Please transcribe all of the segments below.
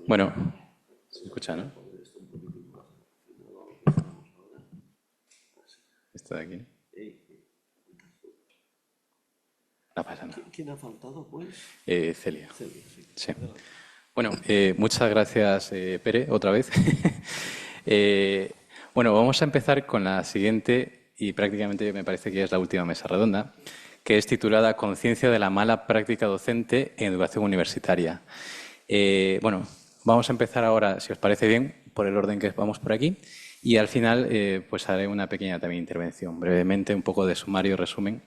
Bueno, se escucha, ¿no? Esto de aquí. No pasa nada. ¿Quién ha faltado, pues? Celia. Celia, sí. Sí. Bueno, muchas gracias, Pere, otra vez. Bueno, vamos a empezar con la siguiente y prácticamente me parece que es la última mesa redonda, que es titulada Conciencia de la mala práctica docente en educación universitaria. Bueno, vamos a empezar ahora, si os parece bien, por el orden que vamos por aquí y al final pues haré una pequeña también intervención, brevemente, un poco de sumario, resumen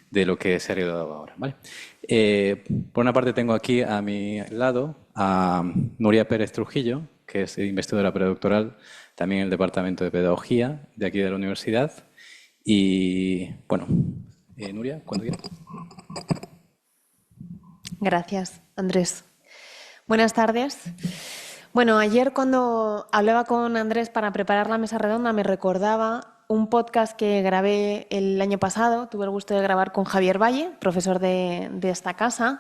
de lo que se ha dado ahora, ¿vale? Por una parte tengo aquí a mi lado a Nuria Pérez Trujillo, que es investigadora predoctoral también en el Departamento de Pedagogía de aquí de la universidad. Y bueno, Nuria, cuando quieras. Gracias, Andrés. Buenas tardes. Bueno, ayer cuando hablaba con Andrés para preparar la mesa redonda me recordaba un podcast que grabé el año pasado, tuve el gusto de grabar con Javier Valle, profesor de esta casa,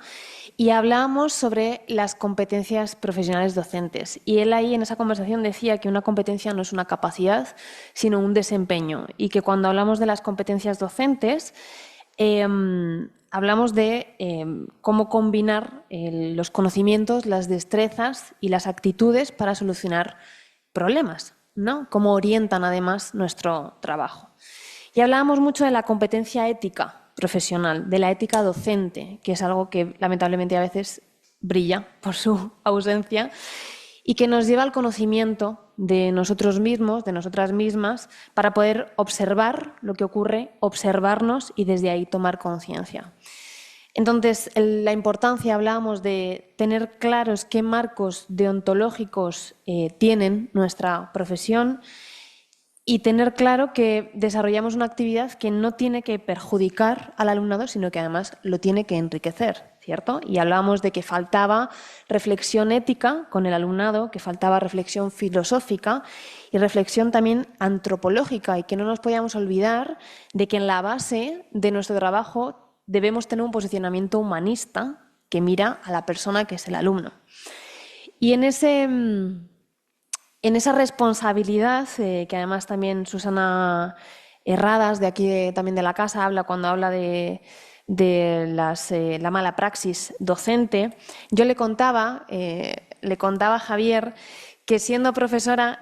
y hablábamos sobre las competencias profesionales docentes. Y él ahí en esa conversación decía que una competencia no es una capacidad, sino un desempeño, y que cuando hablamos de las competencias docentes, hablamos de cómo combinar los conocimientos, las destrezas y las actitudes para solucionar problemas, ¿no? Cómo orientan además nuestro trabajo. Y hablábamos mucho de la competencia ética profesional, de la ética docente, que es algo que lamentablemente a veces brilla por su ausencia y que nos lleva al conocimiento de nosotros mismos, de nosotras mismas, para poder observar lo que ocurre, observarnos y desde ahí tomar conciencia. Entonces, la importancia, hablábamos de tener claros qué marcos deontológicos tienen nuestra profesión y tener claro que desarrollamos una actividad que no tiene que perjudicar al alumnado, sino que además lo tiene que enriquecer, ¿cierto? Y hablábamos de que faltaba reflexión ética con el alumnado, que faltaba reflexión filosófica y reflexión también antropológica, y que no nos podíamos olvidar de que en la base de nuestro trabajo debemos tener un posicionamiento humanista que mira a la persona que es el alumno. Y en esa responsabilidad, que además también Susana Herradas, de aquí también de la casa, habla cuando habla de la mala praxis docente, yo le contaba a Javier que siendo profesora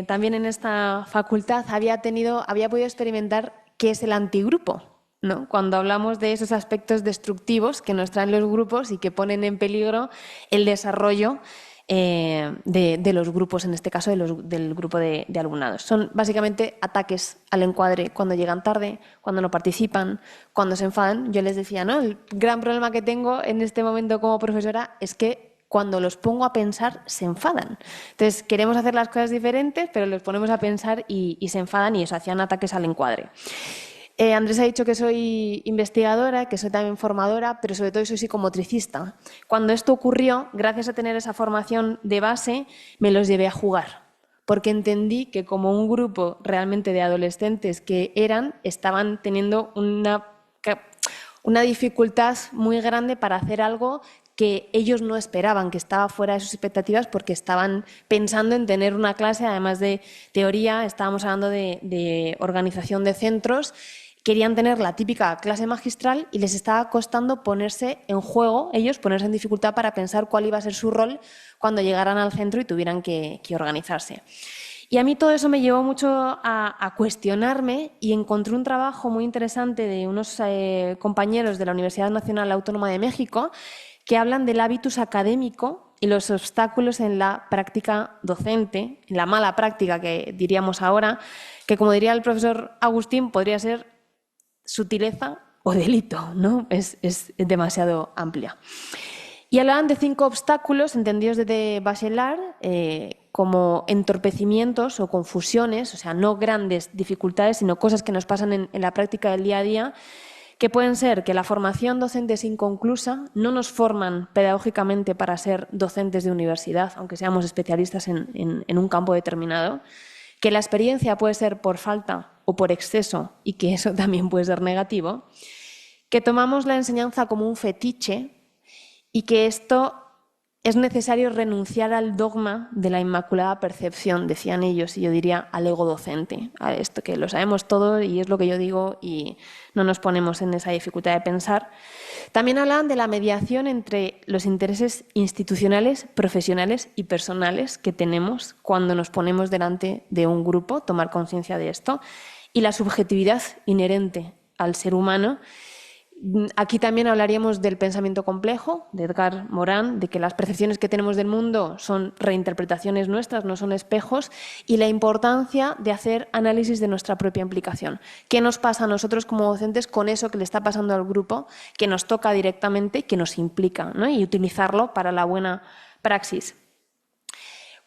también en esta facultad había podido experimentar qué es el antigrupo, ¿no? Cuando hablamos de esos aspectos destructivos que nos traen los grupos y que ponen en peligro el desarrollo de los grupos, en este caso del grupo de alumnados. Son básicamente ataques al encuadre cuando llegan tarde, cuando no participan, cuando se enfadan. Yo les decía, ¿no? El gran problema que tengo en este momento como profesora es que cuando los pongo a pensar se enfadan. Entonces queremos hacer las cosas diferentes, pero los ponemos a pensar y se enfadan y eso, hacían ataques al encuadre. Andrés ha dicho que soy investigadora, que soy también formadora, pero sobre todo soy psicomotricista. Cuando esto ocurrió, gracias a tener esa formación de base, me los llevé a jugar, porque entendí que como un grupo realmente de adolescentes que estaban teniendo una dificultad muy grande para hacer algo que ellos no esperaban, que estaba fuera de sus expectativas porque estaban pensando en tener una clase, además de teoría, estábamos hablando de organización de centros. Querían tener la típica clase magistral y les estaba costando ponerse en juego, ellos ponerse en dificultad para pensar cuál iba a ser su rol cuando llegaran al centro y tuvieran que organizarse. Y a mí todo eso me llevó mucho a cuestionarme y encontré un trabajo muy interesante de unos compañeros de la Universidad Nacional Autónoma de México que hablan del hábitus académico y los obstáculos en la práctica docente, en la mala práctica que diríamos ahora, que como diría el profesor Agustín podría ser sutileza o delito, ¿no? Es demasiado amplia. Y hablaban de 5 obstáculos entendidos desde Bachelard como entorpecimientos o confusiones, o sea, no grandes dificultades, sino cosas que nos pasan en la práctica del día a día, que pueden ser que la formación docente es inconclusa, no nos forman pedagógicamente para ser docentes de universidad, aunque seamos especialistas en un campo determinado, que la experiencia puede ser por falta o por exceso y que eso también puede ser negativo, que tomamos la enseñanza como un fetiche y que esto es necesario renunciar al dogma de la inmaculada percepción, decían ellos, y yo diría al ego docente, a esto que lo sabemos todo y es lo que yo digo y no nos ponemos en esa dificultad de pensar. También hablaban de la mediación entre los intereses institucionales, profesionales y personales que tenemos cuando nos ponemos delante de un grupo, tomar conciencia de esto, y la subjetividad inherente al ser humano. Aquí también hablaríamos del pensamiento complejo, de Edgar Morin, de que las percepciones que tenemos del mundo son reinterpretaciones nuestras, no son espejos, y la importancia de hacer análisis de nuestra propia implicación. ¿Qué nos pasa a nosotros como docentes con eso que le está pasando al grupo, que nos toca directamente, que nos implica, ¿no? Y utilizarlo para la buena praxis?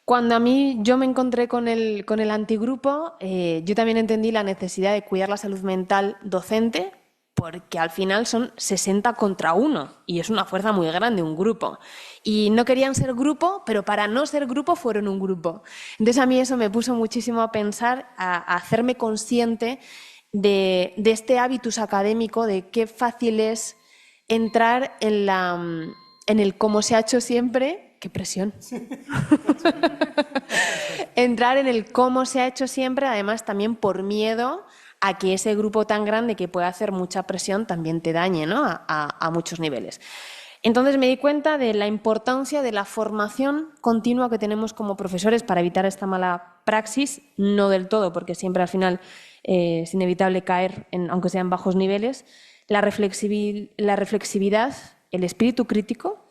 Cuando yo me encontré con el antigrupo, yo también entendí la necesidad de cuidar la salud mental docente, porque al final son 60 contra 1 y es una fuerza muy grande un grupo. Y no querían ser grupo, pero para no ser grupo fueron un grupo. Entonces a mí eso me puso muchísimo a pensar, a hacerme consciente de este hábitus académico, de qué fácil es entrar en el cómo se ha hecho siempre. ¡Qué presión! Entrar en el cómo se ha hecho siempre, además también por miedo a que ese grupo tan grande que puede hacer mucha presión también te dañe, ¿no? a muchos niveles. Entonces me di cuenta de la importancia de la formación continua que tenemos como profesores para evitar esta mala praxis, no del todo, porque siempre al final es inevitable caer, aunque sean bajos niveles, la reflexividad, el espíritu crítico,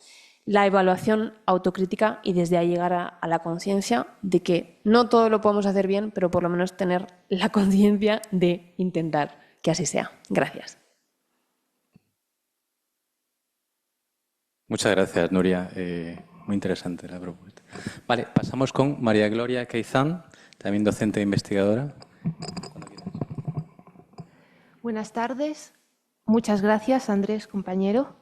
la evaluación autocrítica y desde ahí llegar a la conciencia de que no todo lo podemos hacer bien, pero por lo menos tener la conciencia de intentar que así sea. Gracias. Muchas gracias, Nuria. Muy interesante la propuesta. Vale, pasamos con María Gloria Queizán, también docente e investigadora. Buenas tardes. Muchas gracias, Andrés, compañero.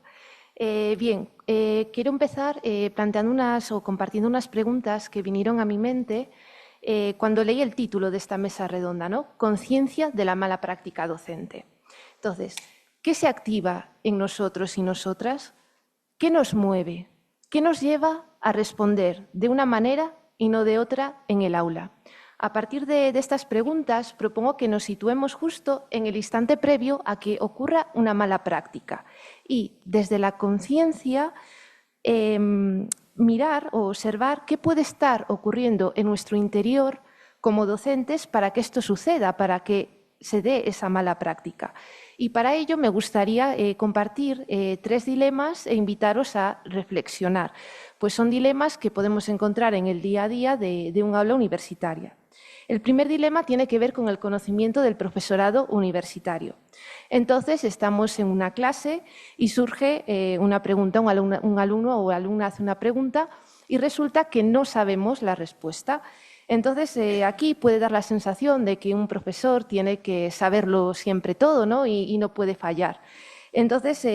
Quiero empezar planteando compartiendo unas preguntas que vinieron a mi mente cuando leí el título de esta mesa redonda, ¿no? Conciencia de la mala práctica docente. Entonces, ¿qué se activa en nosotros y nosotras? ¿Qué nos mueve? ¿Qué nos lleva a responder de una manera y no de otra en el aula? A partir de estas preguntas, propongo que nos situemos justo en el instante previo a que ocurra una mala práctica y, desde la conciencia, mirar o observar qué puede estar ocurriendo en nuestro interior como docentes para que esto suceda, para que se dé esa mala práctica. Y para ello me gustaría compartir 3 dilemas e invitaros a reflexionar, pues son dilemas que podemos encontrar en el día a día de un aula universitaria. El primer dilema tiene que ver con el conocimiento del profesorado universitario. Entonces, estamos en una clase y surge una pregunta, un alumno o alumna hace una pregunta y resulta que no sabemos la respuesta. Entonces, aquí puede dar la sensación de que un profesor tiene que saberlo siempre todo, ¿no? y no puede fallar. Entonces,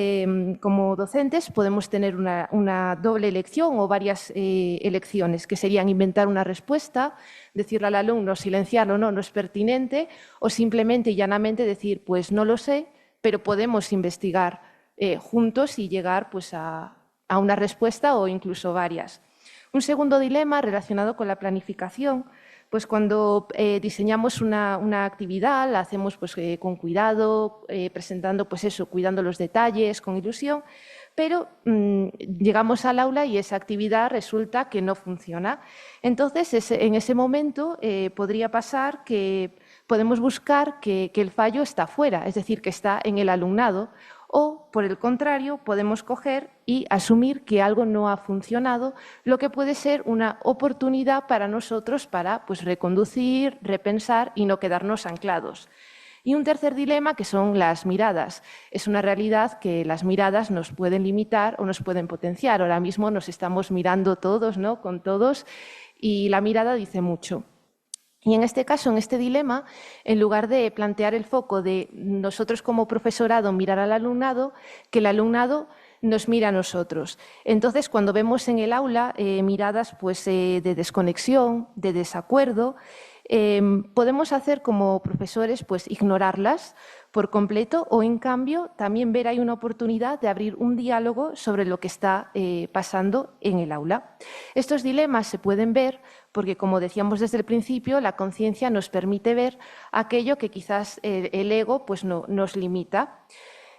como docentes podemos tener una doble elección o varias elecciones, que serían inventar una respuesta, decirle al alumno, silenciarlo, no es pertinente, o simplemente y llanamente decir, pues no lo sé, pero podemos investigar juntos y llegar pues, a una respuesta o incluso varias. Un segundo dilema relacionado con la planificación, pues cuando diseñamos una actividad, la hacemos pues, con cuidado, presentando pues eso, cuidando los detalles, con ilusión, pero llegamos al aula y esa actividad resulta que no funciona. Entonces, en ese momento podría pasar que podemos buscar que el fallo está fuera, es decir, que está en el alumnado, o, por el contrario, podemos coger y asumir que algo no ha funcionado, lo que puede ser una oportunidad para nosotros para pues, reconducir, repensar y no quedarnos anclados. Y un tercer dilema, que son las miradas. Es una realidad que las miradas nos pueden limitar o nos pueden potenciar. Ahora mismo nos estamos mirando todos, ¿no? Con todos, y la mirada dice mucho. Y en este caso, en este dilema, en lugar de plantear el foco de nosotros como profesorado mirar al alumnado, que el alumnado nos mira a nosotros. Entonces, cuando vemos en el aula miradas pues, de desconexión, de desacuerdo, podemos hacer como profesores pues, ignorarlas, por completo o, en cambio, también ver ahí una oportunidad de abrir un diálogo sobre lo que está pasando en el aula. Estos dilemas se pueden ver porque, como decíamos desde el principio, la conciencia nos permite ver aquello que quizás el ego pues, nos limita.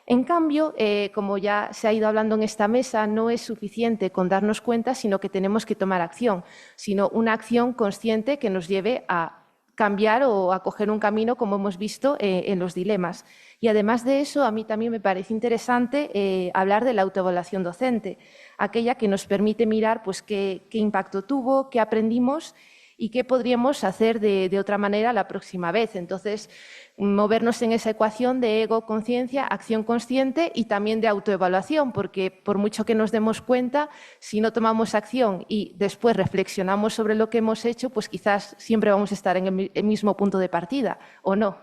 En cambio, como ya se ha ido hablando en esta mesa, no es suficiente con darnos cuenta, sino que tenemos que tomar acción, sino una acción consciente que nos lleve a cambiar o a coger un camino, como hemos visto en los dilemas. Y además de eso, a mí también me parece interesante hablar de la autoevaluación docente, aquella que nos permite mirar pues, qué impacto tuvo, qué aprendimos y qué podríamos hacer de otra manera la próxima vez. Entonces, movernos en esa ecuación de ego, conciencia, acción consciente y también de autoevaluación, porque por mucho que nos demos cuenta, si no tomamos acción y después reflexionamos sobre lo que hemos hecho, pues quizás siempre vamos a estar en el mismo punto de partida, o no,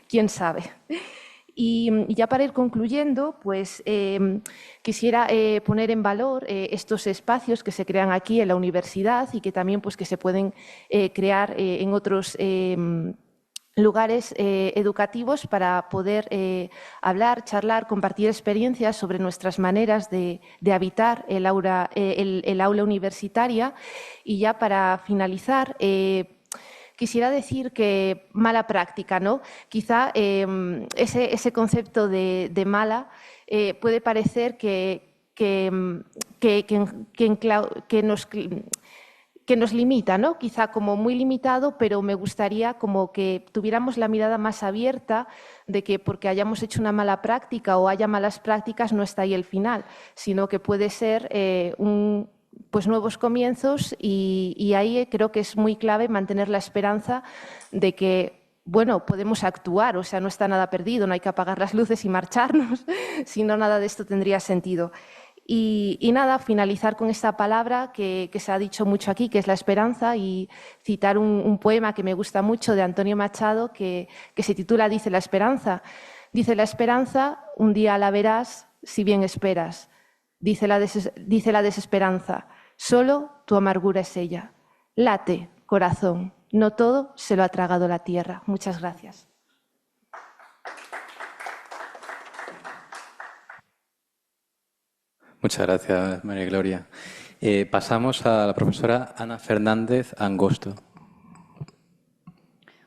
quién sabe. Y ya para ir concluyendo, pues quisiera poner en valor estos espacios que se crean aquí en la universidad y que también pues, que se pueden crear en otros lugares educativos para poder hablar, charlar, compartir experiencias sobre nuestras maneras de habitar el aula universitaria. Y ya para finalizar, quisiera decir que mala práctica, ¿no? Quizá ese concepto de mala puede parecer que nos limita, ¿no? Quizá como muy limitado, pero me gustaría como que tuviéramos la mirada más abierta de que porque hayamos hecho una mala práctica o haya malas prácticas no está ahí el final, sino que puede ser pues nuevos comienzos y ahí creo que es muy clave mantener la esperanza de que, bueno, podemos actuar, o sea, no está nada perdido, no hay que apagar las luces y marcharnos, si no, nada de esto tendría sentido. Y nada, finalizar con esta palabra que se ha dicho mucho aquí, que es la esperanza, y citar un poema que me gusta mucho de Antonio Machado que se titula Dice la esperanza. Dice la esperanza, un día la verás si bien esperas. Dice la desesperanza, solo tu amargura es ella. Late, corazón, no todo se lo ha tragado la tierra. Muchas gracias. Muchas gracias, María Gloria. Pasamos a la profesora Ana Fernández Angosto.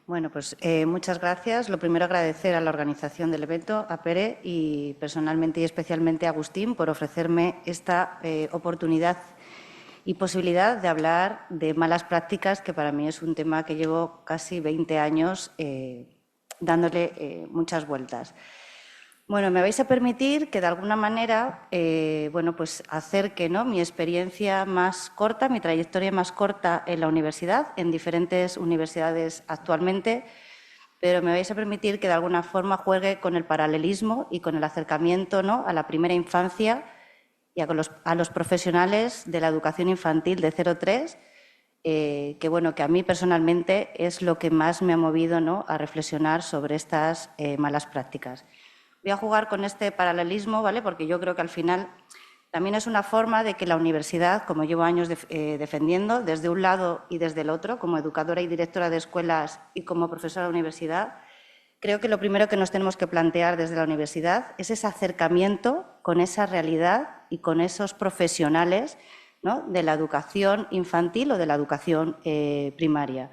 Bueno, pues muchas gracias. Lo primero, agradecer a la organización del evento, a Pere y personalmente y especialmente a Agustín por ofrecerme esta oportunidad y posibilidad de hablar de malas prácticas, que para mí es un tema que llevo casi 20 años dándole muchas vueltas. Bueno, me vais a permitir que de alguna manera bueno, pues acerque, ¿no?, mi experiencia más corta, mi trayectoria más corta en la universidad, en diferentes universidades actualmente, pero me vais a permitir que de alguna forma juegue con el paralelismo y con el acercamiento, ¿no?, a la primera infancia y a los profesionales de la educación infantil de 0-3, que, bueno, que a mí personalmente es lo que más me ha movido, ¿no?, a reflexionar sobre estas malas prácticas. Voy a jugar con este paralelismo, ¿vale?, porque yo creo que al final también es una forma de que la universidad, como llevo años defendiendo, desde un lado y desde el otro, como educadora y directora de escuelas y como profesora de universidad, creo que lo primero que nos tenemos que plantear desde la universidad es ese acercamiento con esa realidad y con esos profesionales, ¿no?, de la educación infantil o de la educación primaria.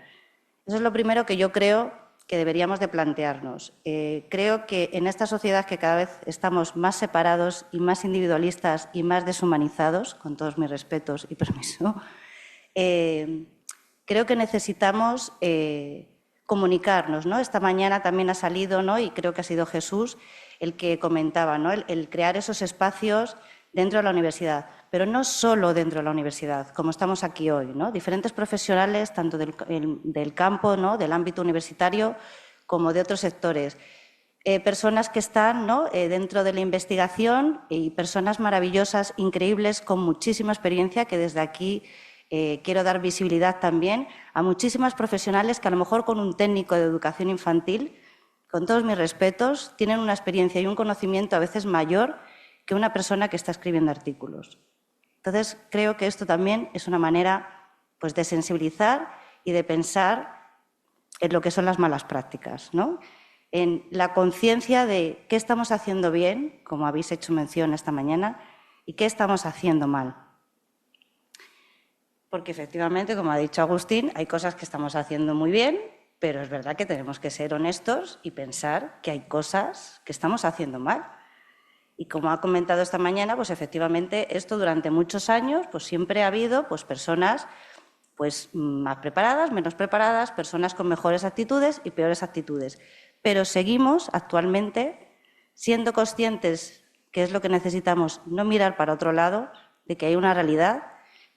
Eso es lo primero que yo creo que deberíamos de plantearnos. Creo que en esta sociedad que cada vez estamos más separados y más individualistas y más deshumanizados, con todos mis respetos y permiso, creo que necesitamos comunicarnos, ¿no? Esta mañana también ha salido, ¿no?, y creo que ha sido Jesús el que comentaba, ¿no?, el crear esos espacios dentro de la universidad, pero no solo dentro de la universidad, como estamos aquí hoy, ¿no? Diferentes profesionales, tanto del campo, ¿no?, del ámbito universitario, como de otros sectores. Personas que están, ¿no?, dentro de la investigación y personas maravillosas, increíbles, con muchísima experiencia, que desde aquí quiero dar visibilidad también a muchísimas profesionales que a lo mejor con un técnico de educación infantil, con todos mis respetos, tienen una experiencia y un conocimiento a veces mayor que una persona que está escribiendo artículos. Entonces, creo que esto también es una manera, pues, de sensibilizar y de pensar en lo que son las malas prácticas, ¿no? en la conciencia de qué estamos haciendo bien, como habéis hecho mención esta mañana, y qué estamos haciendo mal. Porque efectivamente, como ha dicho Agustín, hay cosas que estamos haciendo muy bien, pero es verdad que tenemos que ser honestos y pensar que hay cosas que estamos haciendo mal. Y como ha comentado esta mañana, pues efectivamente esto durante muchos años pues siempre ha habido pues personas pues más preparadas, menos preparadas, personas con mejores actitudes y peores actitudes. Pero seguimos actualmente siendo conscientes que es lo que necesitamos, no mirar para otro lado, de que hay una realidad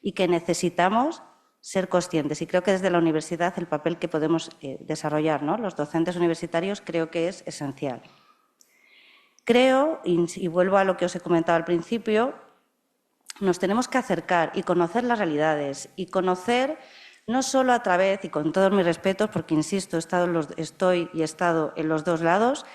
y que necesitamos ser conscientes. Y creo que desde la universidad el papel que podemos desarrollar, ¿no?, los docentes universitarios, creo que es esencial. Creo, y vuelvo a lo que os he comentado al principio, nos tenemos que acercar y conocer las realidades y conocer no solo a través, y con todos mis respetos, porque insisto, estoy y he estado en los dos lados,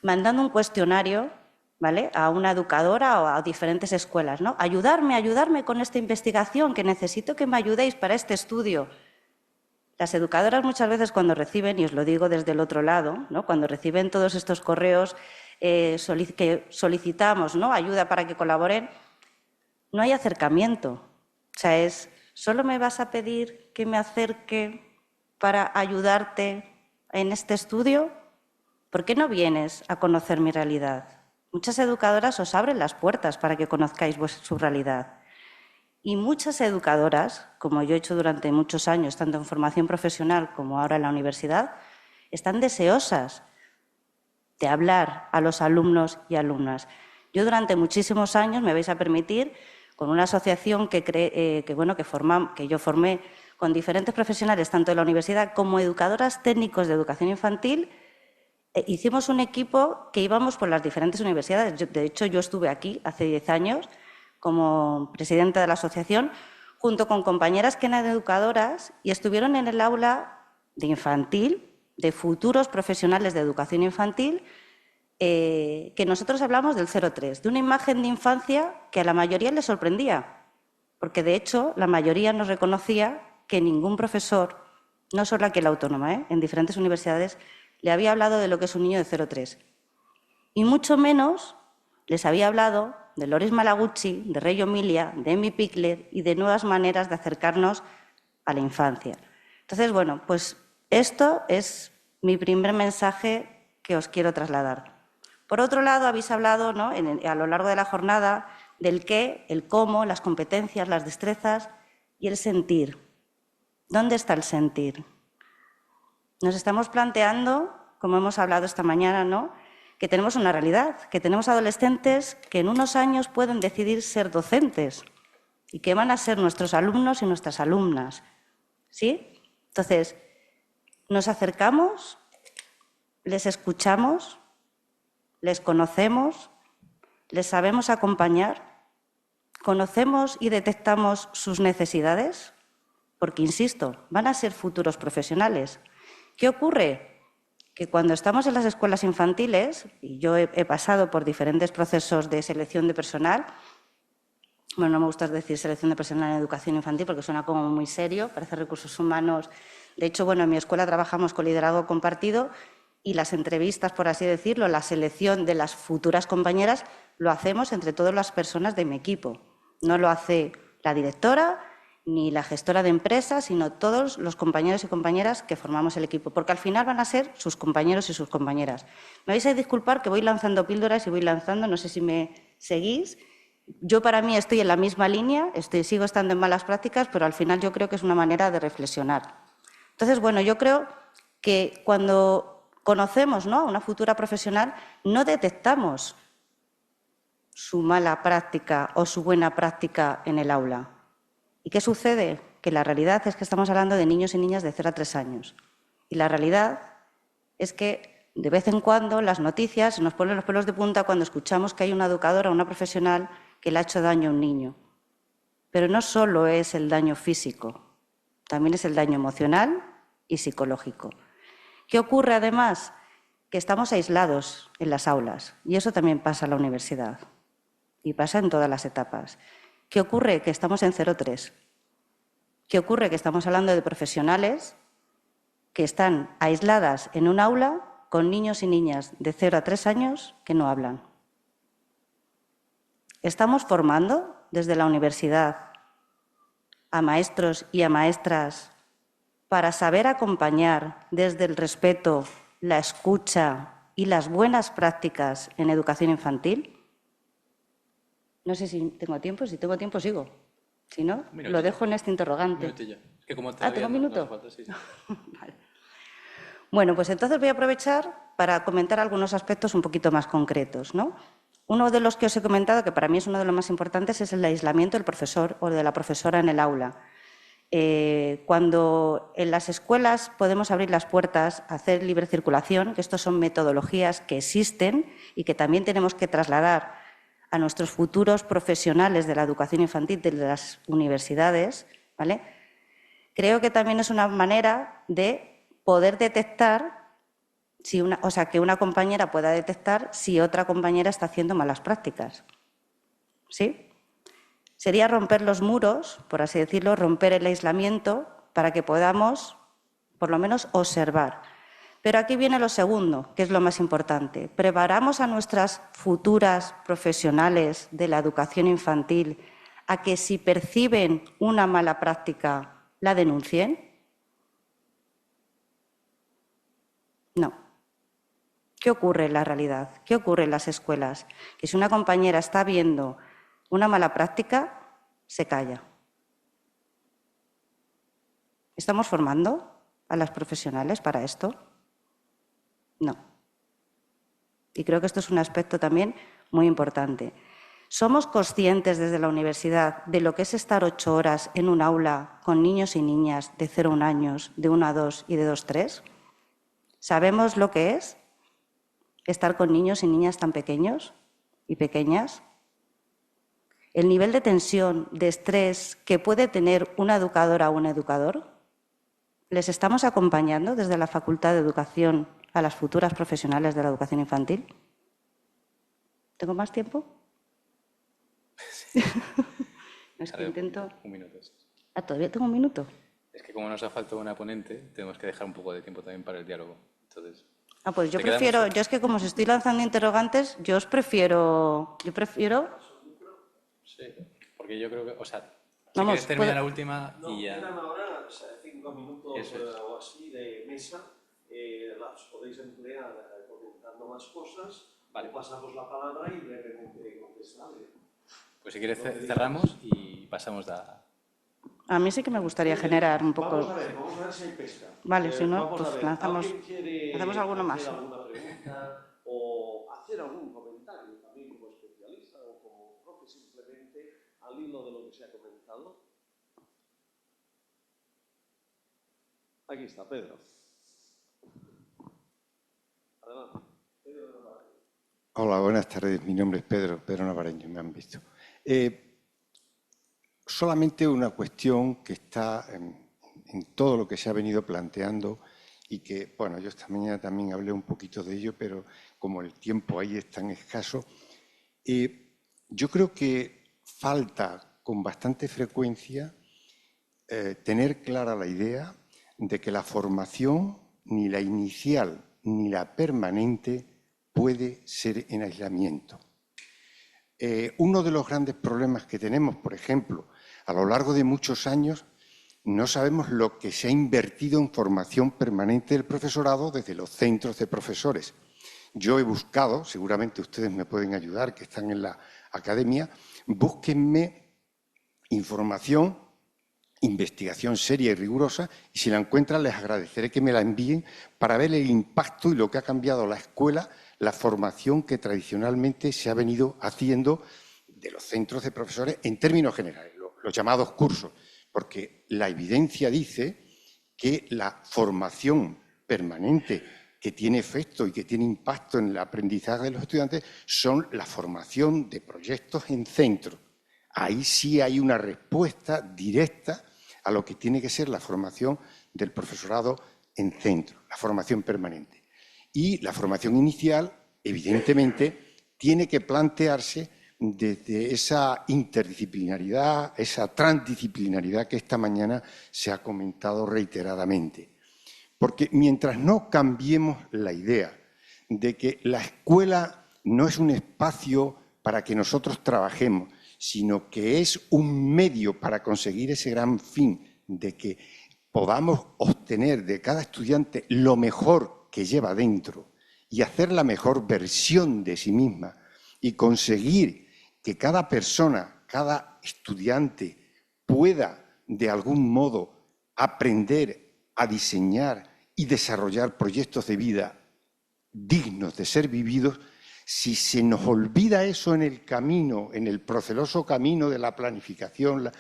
mandando un cuestionario, ¿vale?, a una educadora o a diferentes escuelas, ¿no? Ayudarme con esta investigación, que necesito que me ayudéis para este estudio. Las educadoras muchas veces cuando reciben, y os lo digo desde el otro lado, ¿no?, cuando reciben todos estos correos que solicitamos, ¿no?, ayuda para que colaboren, no hay acercamiento. O sea, ¿solo me vas a pedir que me acerque para ayudarte en este estudio? ¿Por qué no vienes a conocer mi realidad? Muchas educadoras os abren las puertas para que conozcáis su realidad. Y muchas educadoras, como yo he hecho durante muchos años, tanto en formación profesional como ahora en la universidad, están deseosas de hablar a los alumnos y alumnas. Yo durante muchísimos años, me vais a permitir, con una asociación que yo formé con diferentes profesionales, tanto de la universidad como educadoras técnicos de educación infantil, hicimos un equipo que íbamos por las diferentes universidades. De hecho, yo estuve aquí hace 10 años como presidenta de la asociación, junto con compañeras que eran educadoras y estuvieron en el aula de infantil, de futuros profesionales de educación infantil, que nosotros hablamos del 0-3, de una imagen de infancia que a la mayoría les sorprendía, porque de hecho la mayoría nos reconocía que ningún profesor, no solo aquí en la Autónoma, en diferentes universidades, le había hablado de lo que es un niño de 0-3. Y mucho menos les había hablado de Loris Malaguchi, de Reggio Emilia, de Emmy Pickler y de nuevas maneras de acercarnos a la infancia. Entonces, bueno, pues esto es mi primer mensaje que os quiero trasladar. Por otro lado, habéis hablado, ¿no?, a lo largo de la jornada del qué, el cómo, las competencias, las destrezas y el sentir. ¿Dónde está el sentir? Nos estamos planteando, como hemos hablado esta mañana, ¿no?, que tenemos una realidad, que tenemos adolescentes que en unos años pueden decidir ser docentes y que van a ser nuestros alumnos y nuestras alumnas. ¿Sí? Entonces, nos acercamos, les escuchamos, les conocemos, les sabemos acompañar, conocemos y detectamos sus necesidades, porque, insisto, van a ser futuros profesionales. ¿Qué ocurre? Que cuando estamos en las escuelas infantiles, y yo he pasado por diferentes procesos de selección de personal, bueno, no me gusta decir selección de personal en educación infantil porque suena como muy serio, parece recursos humanos. De hecho, bueno, en mi escuela trabajamos con liderazgo compartido y las entrevistas, por así decirlo, la selección de las futuras compañeras, lo hacemos entre todas las personas de mi equipo. No lo hace la directora ni la gestora de empresas, sino todos los compañeros y compañeras que formamos el equipo, porque al final van a ser sus compañeros y sus compañeras. Me vais a disculpar que voy lanzando píldoras y voy lanzando, no sé si me seguís. Yo para mí estoy en la misma línea, sigo estando en malas prácticas, pero al final yo creo que es una manera de reflexionar. Entonces, bueno, yo creo que cuando conocemos, ¿no?, a una futura profesional, no detectamos su mala práctica o su buena práctica en el aula. ¿Y qué sucede? Que la realidad es que estamos hablando de niños y niñas de 0 a 3 años. Y la realidad es que de vez en cuando las noticias nos ponen los pelos de punta cuando escuchamos que hay una educadora o una profesional que le ha hecho daño a un niño. Pero no solo es el daño físico, también es el daño emocional y psicológico. ¿Qué ocurre además? Que estamos aislados en las aulas y eso también pasa en la universidad y pasa en todas las etapas. ¿Qué ocurre? Que estamos en 0-3. ¿Qué ocurre? Que estamos hablando de profesionales que están aisladas en un aula con niños y niñas de 0 a 3 años que no hablan. Estamos formando desde la universidad a maestros y a maestras para saber acompañar desde el respeto, la escucha y las buenas prácticas en educación infantil. No sé si tengo tiempo, si tengo tiempo sigo. Si no, lo dejo en este interrogante. Es que como ¿tengo un minuto? no falta, sí. Vale. Bueno, pues entonces voy a aprovechar para comentar algunos aspectos un poquito más concretos, ¿no? Uno de los que os he comentado, que para mí es uno de los más importantes, es el aislamiento del profesor o de la profesora en el aula. Cuando en las escuelas podemos abrir las puertas, hacer libre circulación, que estas son metodologías que existen y que también tenemos que trasladar a nuestros futuros profesionales de la educación infantil de las universidades, ¿vale? Creo que también es una manera de poder detectar, que una compañera pueda detectar si otra compañera está haciendo malas prácticas. ¿Sí? Sería romper los muros, por así decirlo, romper el aislamiento para que podamos, por lo menos, observar. Pero aquí viene lo segundo, que es lo más importante. ¿Preparamos a nuestras futuras profesionales de la educación infantil a que si perciben una mala práctica la denuncien? No. ¿Qué ocurre en la realidad? ¿Qué ocurre en las escuelas? Que si una compañera está viendo una mala práctica, se calla. ¿Estamos formando a las profesionales para esto? No. Y creo que esto es un aspecto también muy importante. ¿Somos conscientes desde la universidad de lo que es estar 8 horas en un aula con niños y niñas de 0 a 1 años, de 1 a 2 y de 2 a 3? ¿Sabemos lo que es estar con niños y niñas tan pequeños y pequeñas? El nivel de tensión, de estrés que puede tener una educadora o un educador, ¿les estamos acompañando desde la Facultad de Educación a las futuras profesionales de la educación infantil? ¿Tengo más tiempo? Sí. No, es que intento... Un minuto. Ah, ¿todavía tengo un minuto? Es que como nos ha faltado una ponente, tenemos que dejar un poco de tiempo también para el diálogo. Entonces, Ah, pues yo prefiero... Yo es que como os estoy lanzando interrogantes, yo prefiero... Sí, porque yo creo que... O sea, si Vamos, quieres terminar la última y ya... Quedan ahora 5 minutos o así de mesa. Las podéis emplear comentando más cosas. Vale. O pasamos la palabra y brevemente contestarle. Pues si quieres cerramos y pasamos a... A mí sí que me gustaría generar un poco... Vamos a ver si hay pesca. Vale, si no, pues lanzamos... ¿Hacemos alguno más? Hacer alguna pregunta o hacer algún comentario también como especialista o como profe simplemente al hilo de lo que se ha comentado? Aquí está, Pedro. Adelante. Pedro Navareño. Hola, buenas tardes. Mi nombre es Pedro Navareño, me han visto. Solamente una cuestión que está en todo lo que se ha venido planteando y que, bueno, yo esta mañana también hablé un poquito de ello, pero como el tiempo ahí es tan escaso, yo creo que falta con bastante frecuencia tener clara la idea de que la formación, ni la inicial ni la permanente, puede ser en aislamiento. Uno de los grandes problemas que tenemos, por ejemplo, a lo largo de muchos años, no sabemos lo que se ha invertido en formación permanente del profesorado desde los centros de profesores. Yo he buscado, seguramente ustedes me pueden ayudar, que están en la academia, búsquenme información, investigación seria y rigurosa, y si la encuentran les agradeceré que me la envíen para ver el impacto y lo que ha cambiado la escuela, la formación que tradicionalmente se ha venido haciendo de los centros de profesores en términos generales, los llamados cursos, porque la evidencia dice que la formación permanente que tiene efecto y que tiene impacto en el aprendizaje de los estudiantes son la formación de proyectos en centros. Ahí sí hay una respuesta directa a lo que tiene que ser la formación del profesorado en centro, la formación permanente. Y la formación inicial, evidentemente, tiene que plantearse desde esa interdisciplinaridad, esa transdisciplinaridad que esta mañana se ha comentado reiteradamente. Porque mientras no cambiemos la idea de que la escuela no es un espacio para que nosotros trabajemos, sino que es un medio para conseguir ese gran fin de que podamos obtener de cada estudiante lo mejor que lleva dentro y hacer la mejor versión de sí misma y conseguir que cada persona, cada estudiante pueda de algún modo aprender a diseñar y desarrollar proyectos de vida dignos de ser vividos. Si se nos olvida eso en el camino, en el proceloso camino de la planificación,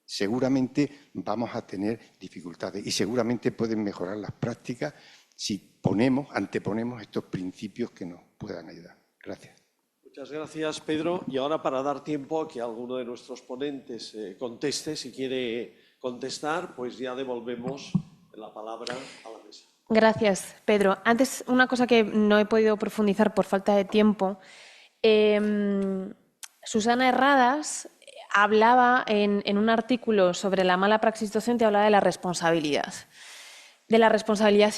seguramente vamos a tener dificultades y seguramente pueden mejorar las prácticas si anteponemos estos principios que nos puedan ayudar. Gracias. Muchas gracias, Pedro. Y ahora, para dar tiempo a que alguno de nuestros ponentes conteste, si quiere contestar, pues ya devolvemos la palabra a la mesa. Gracias, Pedro. Antes, una cosa que no he podido profundizar por falta de tiempo. Susana Herradas hablaba en un artículo sobre la mala praxis docente, hablaba de la responsabilidad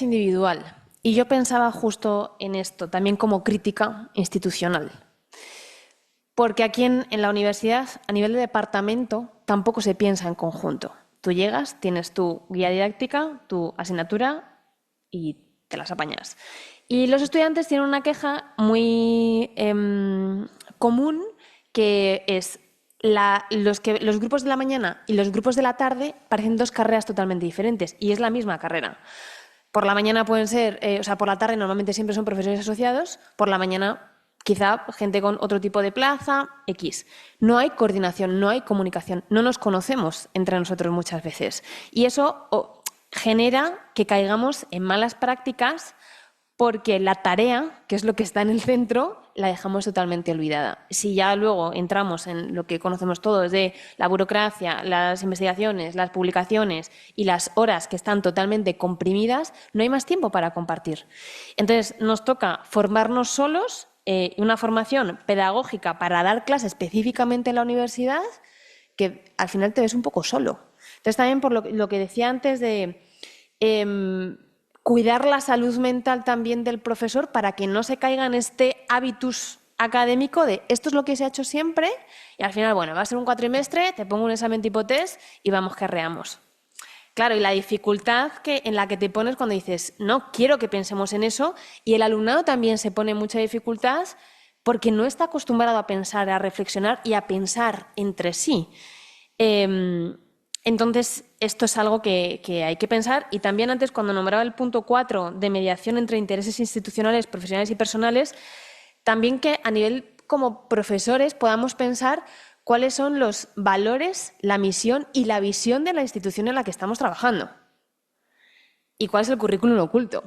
individual. Y yo pensaba justo en esto, también como crítica institucional. Porque aquí en la universidad, a nivel de departamento, tampoco se piensa en conjunto. Tú llegas, tienes tu guía didáctica, tu asignatura y te las apañas. Y los estudiantes tienen una queja muy común, que es los grupos de la mañana y los grupos de la tarde parecen dos carreras totalmente diferentes y es la misma carrera. Por la mañana pueden ser, por la tarde normalmente siempre son profesores asociados, por la mañana quizá gente con otro tipo de plaza, X. No hay coordinación, no hay comunicación, no nos conocemos entre nosotros muchas veces. Y eso genera que caigamos en malas prácticas porque la tarea, que es lo que está en el centro, la dejamos totalmente olvidada. Si ya luego entramos en lo que conocemos todos de la burocracia, las investigaciones, las publicaciones y las horas que están totalmente comprimidas, no hay más tiempo para compartir. Entonces, nos toca formarnos solos, una formación pedagógica para dar clase específicamente en la universidad, que al final te ves un poco solo. Entonces, también por lo que decía antes de cuidar la salud mental también del profesor para que no se caiga en este hábitus académico de esto es lo que se ha hecho siempre y al final, bueno, va a ser un cuatrimestre, te pongo un examen tipo test y vamos que arreamos. Claro, y la dificultad en la que te pones cuando dices, no quiero que pensemos en eso, y el alumnado también se pone en mucha dificultad porque no está acostumbrado a pensar, a reflexionar y a pensar entre sí. Entonces, esto es algo que hay que pensar. Y también antes, cuando nombraba el punto 4 de mediación entre intereses institucionales, profesionales y personales, también que a nivel como profesores podamos pensar cuáles son los valores, la misión y la visión de la institución en la que estamos trabajando. Y cuál es el currículum oculto,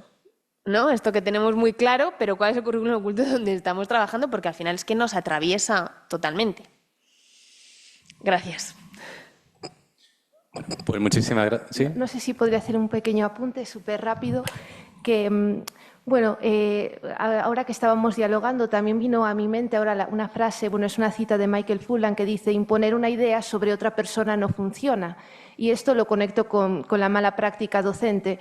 ¿no? Esto que tenemos muy claro, pero cuál es el currículum oculto donde estamos trabajando, porque al final es que nos atraviesa totalmente. Gracias. Pues muchísimas gracias. ¿Sí? No sé si podría hacer un pequeño apunte súper rápido, que, bueno, ahora que estábamos dialogando, también vino a mi mente ahora una frase, bueno, es una cita de Michael Fullan que dice, imponer una idea sobre otra persona no funciona. Y esto lo conecto con la mala práctica docente.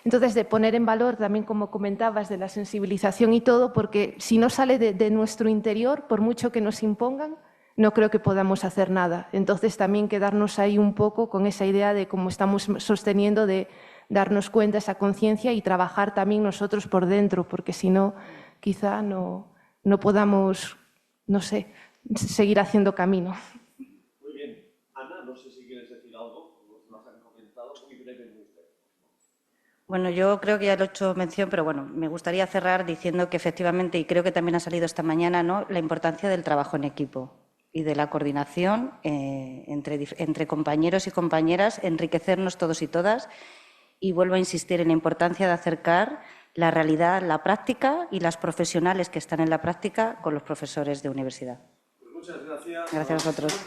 Entonces, de poner en valor también, como comentabas, de la sensibilización y todo, porque si no sale de nuestro interior, por mucho que nos impongan, no creo que podamos hacer nada. Entonces, también quedarnos ahí un poco con esa idea de cómo estamos sosteniendo de darnos cuenta, esa conciencia y trabajar también nosotros por dentro, porque si no, quizá no podamos, no sé, seguir haciendo camino. Muy bien. Ana, no sé si quieres decir algo, nos han comentado muy brevemente. Bueno, yo creo que ya lo he hecho mención, pero bueno, me gustaría cerrar diciendo que efectivamente, y creo que también ha salido esta mañana, ¿no?, la importancia del trabajo en equipo y de la coordinación entre compañeros y compañeras, enriquecernos todos y todas. Y vuelvo a insistir en la importancia de acercar la realidad, la práctica y las profesionales que están en la práctica con los profesores de universidad. Pues muchas gracias. Gracias a vosotros.